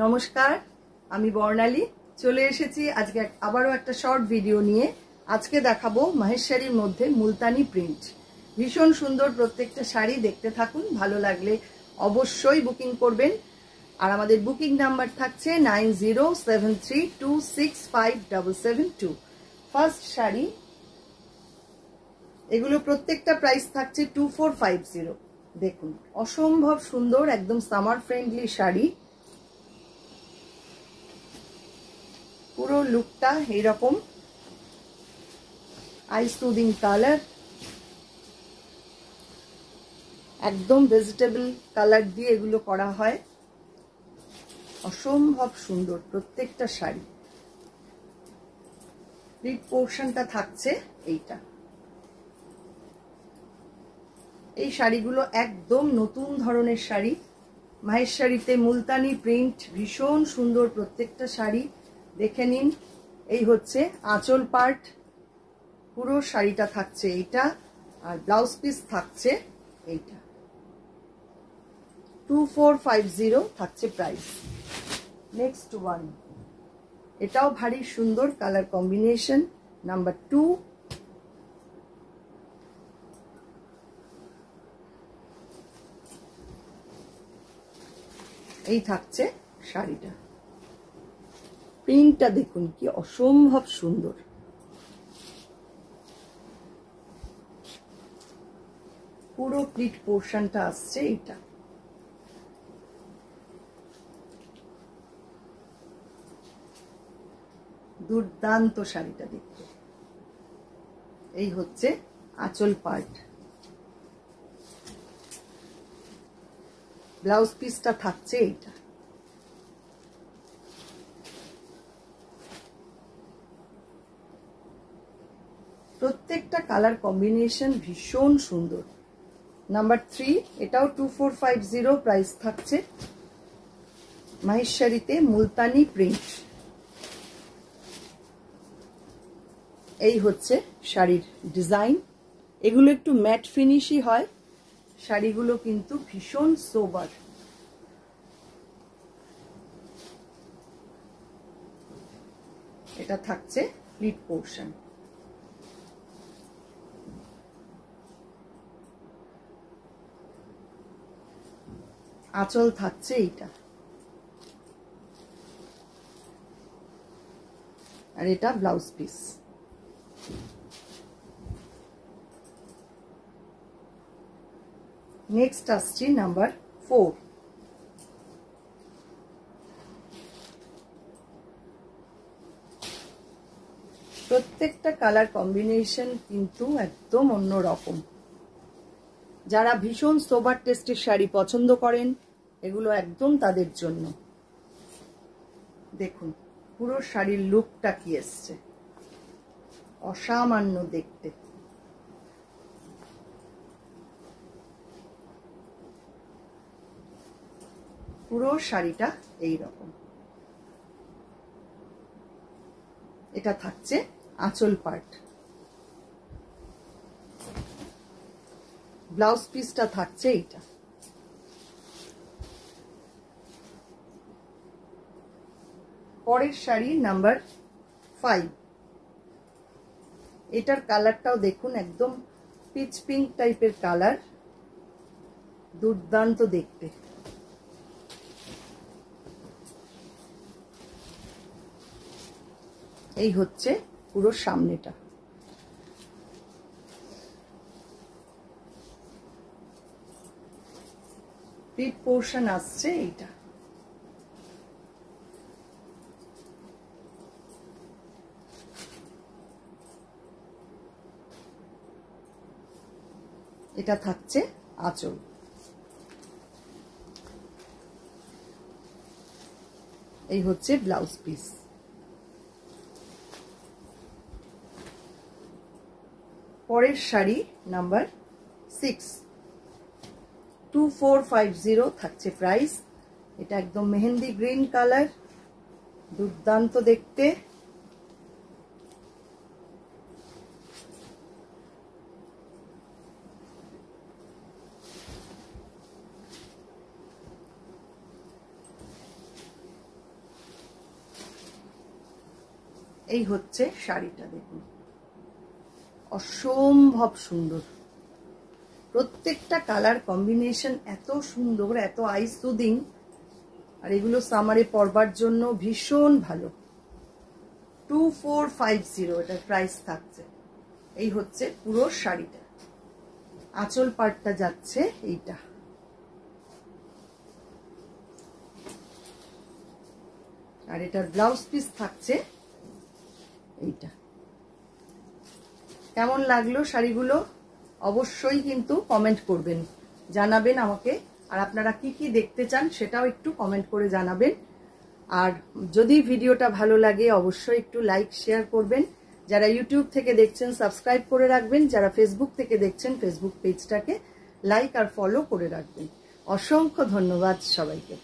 নমস্কার, আমি বর্ণালী চলে এসেছি আজকে আবারও একটা শর্ট ভিডিও নিয়ে। আজকে দেখাবো মাহেশ্বরীর মধ্যে মুলতানি প্রিন্ট। ভীষণ সুন্দর প্রত্যেকটা শাড়ি, দেখতে থাকুন। ভালো লাগলে অবশ্যই বুকিং করবেন। আর আমাদের বুকিং নাম্বার থাকছে 9073265772। ফার্স্ট শাড়ি, এগুলো প্রত্যেকটা প্রাইস থাকছে 2450। দেখুন, অসম্ভব সুন্দর, একদম সামার ফ্রেন্ডলি শাড়ি। পুরো লুকটা এইরকম, আই সুদিং কালার, একদম ভেজিটেবল কালার দিয়ে এগুলো করা হয়। অসম্ভব সুন্দর প্রত্যেকটা শাড়ি। প্লিট পোর্শনটা থাকছে এইটা। এই শাড়িগুলো একদম নতুন ধরনের শাড়ি। মাহেশ্বরীতে মুলতানি প্রিন্ট, ভীষণ সুন্দর প্রত্যেকটা শাড়ি। দেখে নিন, এই হচ্ছে আঁচল পার্ট। পুরো শাড়িটা থাকছে এইটা, আর ব্লাউজ পিস থাকছে এইটা। 2450 থাকছে প্রাইস। নেক্সট ওয়ান, এটাও ভারী সুন্দর কালার কম্বিনেশন, নাম্বার 2। এই থাকছে শাড়িটা। প্রিন্টটা দেখুন কি অসম্ভব সুন্দর। পুরো প্লিট পোর্শনটা আসছে এইটা। দুর্দান্ত শাড়িটা দেখতে। এই হচ্ছে আঁচল পার্ট। ব্লাউজ পিসটা থাকছে এইটা। প্রত্যেকটা কালার কম্বিনেশন ভীষণ সুন্দর। নাম্বার 3, এটাও 2450 প্রাইস থাকছে। মাহেশ্বরীতে মুলতানি প্রিন্ট। এই হচ্ছে শাড়ির ডিজাইন। এগুলো একটু ম্যাট ফিনিশই হয়। শাড়িগুলো কিন্তু ভীষণ সোবার। এটা থাকছে প্লিট পোর্শন। আঁচল থাকছে এইটা, আর এটা ব্লাউজ পিস। নেক্সট আসছি নাম্বার 4। প্রত্যেকটা কালার কম্বিনেশন কিন্তু একদম অন্যরকম। যারা ভীষণ সোবার টেস্টের শাড়ি পছন্দ করেন, এগুলো একদম তাদের জন্য। দেখুন পুরো শাড়ির লুকটা কি এসছে, অসামান্য দেখতে। পুরো শাড়িটা এই রকম। এটা থাকছে আঁচল পার্ট। ব্লাউজ পিসটা থাকছে এইটা। পরের শাড়ি নাম্বার 5। এটার কালারটাও দেখুন, একদম পিচ পিঙ্ক টাইপের কালার, দুর্দান্ত দেখতে। এই হচ্ছে পুরো সামনেটা। প্লিট পোর্শন আসছে এইটা। এটা থাকছে আঁচল। এই হচ্ছে ব্লাউজ পিস। পরের শাড়ি নাম্বার 6, 2450 থাকছে প্রাইস। এটা একদম মেহেন্দি গ্রিন কালার, দুর্দান্ত দেখতে। এই হচ্ছে শাড়িটা, দেখুন অসম্ভব সুন্দর। প্রত্যেকটা কালার কম্বিনেশন এত সুন্দর, এত আই সুদিং, আর এগুলো সামারে পরবার জন্য ভীষণ ভালো। 2450 এটার প্রাইস থাকছে। এই হচ্ছে পুরো শাড়িটা। আঁচল পাটটা যাচ্ছে এইটা, আর এটার ব্লাউজ পিস থাকছে এইটা। কেমন লাগলো শাড়িগুলো অবশ্যই কিন্তু কমেন্ট করবেন, জানাবেন আমাকে। আর আপনারা কি কি দেখতে চান সেটাও একটু কমেন্ট করে জানাবেন। আর যদি ভিডিওটা ভালো লাগে অবশ্যই একটু লাইক শেয়ার করবেন। যারা ইউটিউব থেকে দেখছেন সাবস্ক্রাইব করে রাখবেন, যারা ফেসবুক থেকে দেখছেন ফেসবুক পেজটাকে লাইক আর ফলো করে রাখবেন। অসংখ্য ধন্যবাদ সবাইকে।